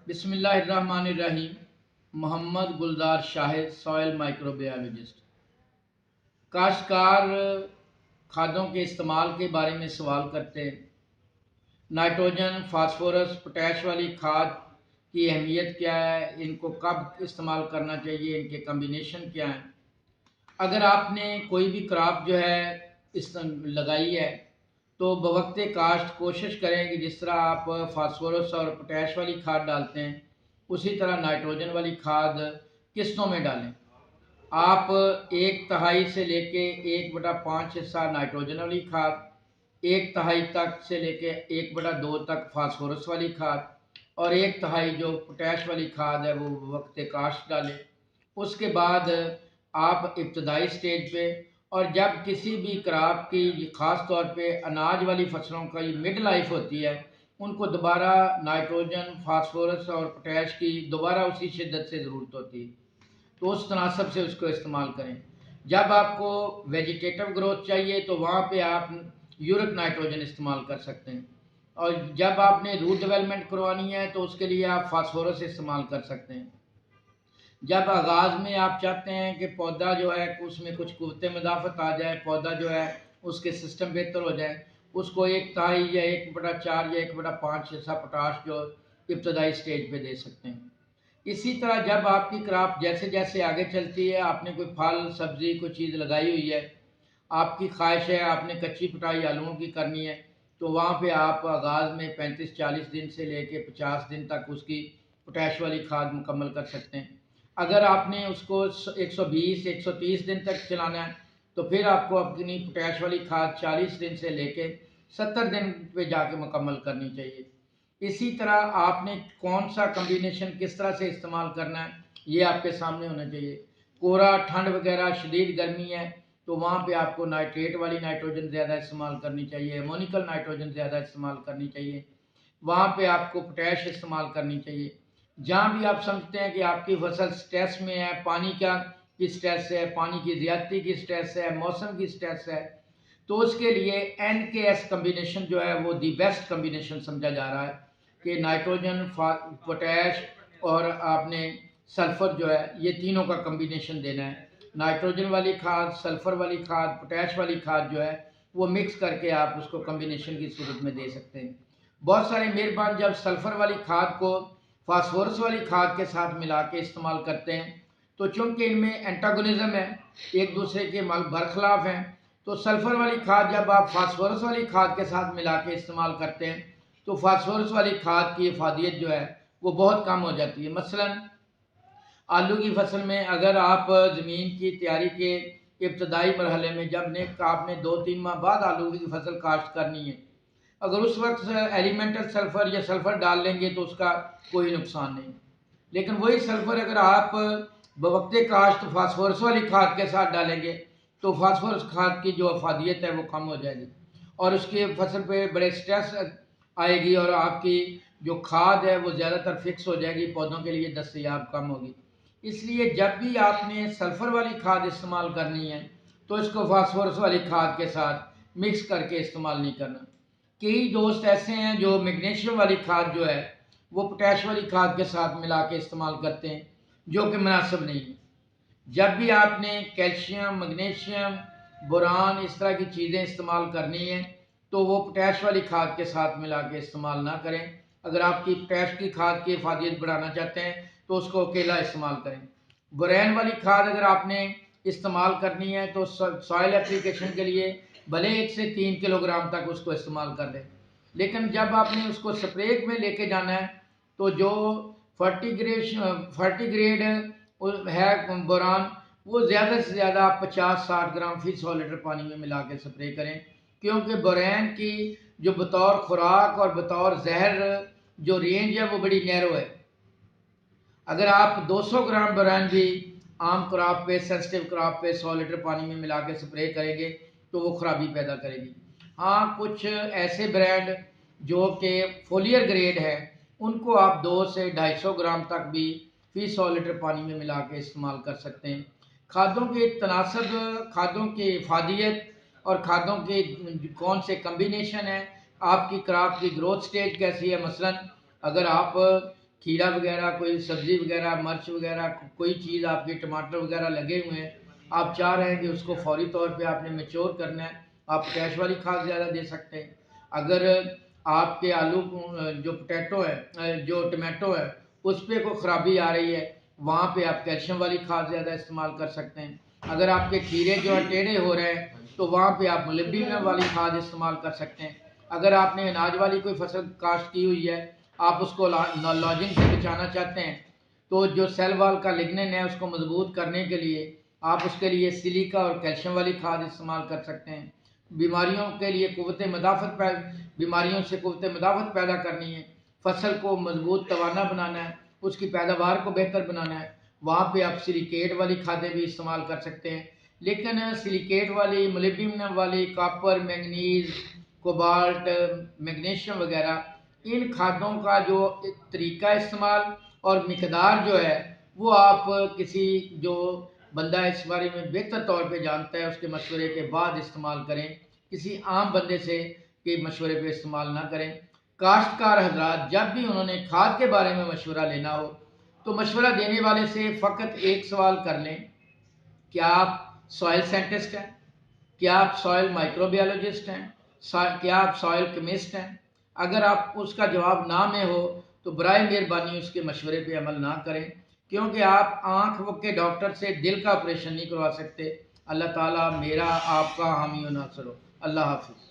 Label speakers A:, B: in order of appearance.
A: बिस्मिल्लाहिर्रहमानिर्रहीम। मोहम्मद गुलजार Shahid, soil microbiologist. काश्तकार खादों के इस्तेमाल के बारे में सवाल करते हैं। नाइट्रोजन, फास्फोरस, पोटैश वाली खाद की अहमियत क्या है, इनको कब इस्तेमाल करना चाहिए, इनके कम्बिनेशन क्या हैं। अगर आपने कोई भी क्रॉप जो है इस लगाई है तो बवक्त काश्त कोशिश करें कि जिस तरह आप फास्फोरस और पोटैश वाली खाद डालते हैं उसी तरह नाइट्रोजन वाली खाद किस्तों में डालें। आप 1/3 से लेके 1/5 हिस्सा नाइट्रोजन वाली खाद, 1/3 तक से लेके 1/2 तक फास्फोरस वाली खाद और 1/3 जो पोटैश वाली खाद है वो वक्त काश्त डालें। उसके बाद आप इब्तदाई स्टेज पे और जब किसी भी क्रॉप की ख़ास तौर पे अनाज वाली फसलों का ये मिड लाइफ होती है, उनको दोबारा नाइट्रोजन, फास्फोरस और पोटैश की दोबारा उसी शिद्दत से ज़रूरत होती है, तो उस तनासब से उसको इस्तेमाल करें। जब आपको वेजिटेटिव ग्रोथ चाहिए तो वहाँ पे आप यूरिक नाइट्रोजन इस्तेमाल कर सकते हैं, और जब आपने रूट डेवलपमेंट करवानी है तो उसके लिए आप फास्फोरस इस्तेमाल कर सकते हैं। जब आगाज़ में आप चाहते हैं कि पौधा जो है उसमें कुछ क़ुव्वत मदाफ़त आ जाए, पौधा जो है उसके सिस्टम बेहतर हो जाए, उसको 1/3 या 1/4 या 1/5 हिस्सा पोटाश जो इब्तदाई स्टेज पे दे सकते हैं। इसी तरह जब आपकी क्रॉप जैसे जैसे आगे चलती है, आपने कोई फल सब्ज़ी कोई चीज़ लगाई हुई है, आपकी ख्वाहिश है आपने कच्ची पिटाई आलूओं की करनी है, तो वहाँ पे आप आगाज़ में 35-40 दिन से लेके 50 दिन तक उसकी पोटैश वाली खाद मुकम्मल कर सकते हैं। अगर आपने उसको 120-130 दिन तक चलाना है तो फिर आपको अपनी पोटैश वाली खाद 40 दिन से लेके 70 दिन पे जाके मुकम्मल करनी चाहिए। इसी तरह आपने कौन सा कम्बिनेशन किस तरह से इस्तेमाल करना है ये आपके सामने होना चाहिए। कोहरा, ठंड वगैरह, शदीद गर्मी है तो वहाँ पे आपको नाइट्रेट वाली नाइट्रोजन ज़्यादा इस्तेमाल करनी चाहिए, अमोनिकल नाइट्रोजन ज़्यादा इस्तेमाल करनी चाहिए। वहाँ पे आपको पोटैश इस्तेमाल करनी चाहिए। जहाँ भी आप समझते हैं कि आपकी फसल स्ट्रेस में है, पानी का की स्ट्रेस है, पानी की ज़्यादती की स्ट्रेस है, मौसम की स्ट्रेस है, तो उसके लिए NKS कम्बिनेशन जो है वो दी बेस्ट कम्बिनेशन समझा जा रहा है कि नाइट्रोजन, पोटैश और आपने सल्फ़र जो है ये तीनों का कम्बिनेशन देना है। नाइट्रोजन वाली खाद, सल्फ़र वाली खाद, पोटैश वाली खाद जो है वो मिक्स करके आप उसको कम्बिनेशन की सूरत में दे सकते हैं। बहुत सारे मेहरबान जब सल्फ़र वाली खाद को फास्फोरस वाली खाद के साथ मिला के इस्तेमाल करते हैं तो चूँकि इनमें एंटागोनिज़्म है, एक दूसरे के बरखिलाफ़ हैं, तो सल्फ़र वाली खाद जब आप फास्फोरस वाली खाद के साथ मिला के इस्तेमाल करते हैं तो फास्फोरस वाली खाद की इफ़ादियत जो है वो बहुत कम हो जाती है। मसलन आलू की फसल में अगर आप ज़मीन की तैयारी के इब्तदाई मरहले में जब ने आपने 2-3 माह बाद आलू की फसल काश्त करनी है, अगर उस वक्त एलिमेंटल सल्फ़र या सल्फ़र डाल लेंगे तो उसका कोई नुकसान नहीं। लेकिन वही सल्फ़र अगर आप बवक्त काश्त फास्फोरस वाली खाद के साथ डालेंगे तो फास्फोरस खाद की जो अफादियत है वो कम हो जाएगी और उसकी फसल पे बड़े स्ट्रेस आएगी और आपकी जो खाद है वो ज़्यादातर फिक्स हो जाएगी, पौधों के लिए दस्तयाब कम होगी। इसलिए जब भी आपने सल्फ़र वाली खाद इस्तेमाल करनी है तो इसको फास्फोरस वाली खाद के साथ मिक्स करके इस्तेमाल नहीं करना। कई दोस्त ऐसे हैं जो मैग्नीशियम वाली खाद जो है वो पोटैश वाली खाद के साथ मिला के इस्तेमाल करते हैं, जो कि मुनासिब नहीं है। जब भी आपने कैल्शियम, मैग्नीशियम, बोरान इस तरह की चीज़ें इस्तेमाल करनी है तो वो पोटैश वाली खाद के साथ मिला के इस्तेमाल ना करें। अगर आपकी पोटैश की खाद की इफादियत बढ़ाना चाहते हैं तो उसको अकेला इस्तेमाल करें। बोरैन वाली खाद अगर आपने इस्तेमाल करनी है तो सॉइल एप्लीकेशन के लिए भले 1 से 3 किलोग्राम तक उसको इस्तेमाल कर लें, लेकिन जब आपने उसको स्प्रे में लेके जाना है तो जो फर्टिग्रेड है बोरान, वो ज़्यादा से ज़्यादा आप 50-60 ग्राम फी 100 लीटर पानी में मिला के स्प्रे करें, क्योंकि बोरैन की जो बतौर खुराक और बतौर जहर जो रेंज है वो बड़ी नैरो है। अगर आप 200 ग्राम बोरान भी आम क्रॉप पे, सेंसिटिव क्रॉप पे 100 लीटर पानी में मिला के स्प्रे करेंगे तो वो खराबी पैदा करेगी। हाँ, कुछ ऐसे ब्रांड जो कि फोलियर ग्रेड है उनको आप 2 से 250 ग्राम तक भी फी 100 लीटर पानी में मिला के इस्तेमाल कर सकते हैं। खादों के तनासब, खादों की इफादियत और खादों के कौन से कम्बिनेशन है, आपकी क्रॉप की ग्रोथ स्टेज कैसी है। मसलन अगर आप खीरा वगैरह, कोई सब्ज़ी वगैरह, मिर्च वगैरह, कोई चीज़ आपके टमाटर वगैरह लगे हुए हैं, आप चाह रहे हैं कि उसको फ़ौरी तौर पे आपने मैच्योर करना है, आप पोटैश वाली खाद ज़्यादा दे सकते हैं। अगर आपके आलू जो पोटैटो है जो टमाटो है, उस पे कोई ख़राबी आ रही है, वहाँ पे आप कैल्शियम वाली खाद ज़्यादा इस्तेमाल कर सकते हैं। अगर आपके खीरे जो है टेढ़े हो रहे हैं, तो वहाँ पे आप मोलिब्डेनम वाली खाद इस्तेमाल कर सकते हैं। अगर आपने अनाज वाली कोई फसल काश्त की हुई है, आप उसको लॉजिंग से बचाना चाहते हैं, तो जो सेल वॉल का लिग्निन है उसको मजबूत करने के लिए आप उसके लिए सिलिका और कैल्शियम वाली खाद इस्तेमाल कर सकते हैं। बीमारियों के लिए बीमारियों से कुव्वत मदाफ़त पैदा करनी है, फसल को मजबूत तवाना बनाना है, उसकी पैदावार को बेहतर बनाना है, वहाँ पे आप सिलिकेट वाली खादें भी इस्तेमाल कर सकते हैं। लेकिन सिलिकेट वाली, मोलिब्डेनम वाली, कॉपर, मैंगनीज़, कोबाल्ट, मैग्नीशियम वगैरह, इन खादों का जो तरीका इस्तेमाल और मिकदार जो है, वो आप किसी जो बंदा इस बारे में बेहतर तौर पे जानता है उसके मशवरे के बाद इस्तेमाल करें, किसी आम बंदे से के मशवरे पे इस्तेमाल ना करें। काश्तकार हजरात जब भी उन्होंने खाद के बारे में मशवरा लेना हो, तो मशवरा देने वाले से फ़कत एक सवाल कर लें, क्या आप सॉइल साइंटिस्ट हैं? क्या आप सॉइल माइक्रोबायोलॉजिस्ट हैं? क्या आप सॉइल केमिस्ट हैं? अगर आप उसका जवाब ना में हो, तो बराए मेहरबानी उसके मशवरे पे अमल ना करें, क्योंकि आप आँख के डॉक्टर से दिल का ऑपरेशन नहीं करवा सकते। अल्लाह ताला मेरा आपका हामी व नासर हो। अल्लाह हाफ़िज़।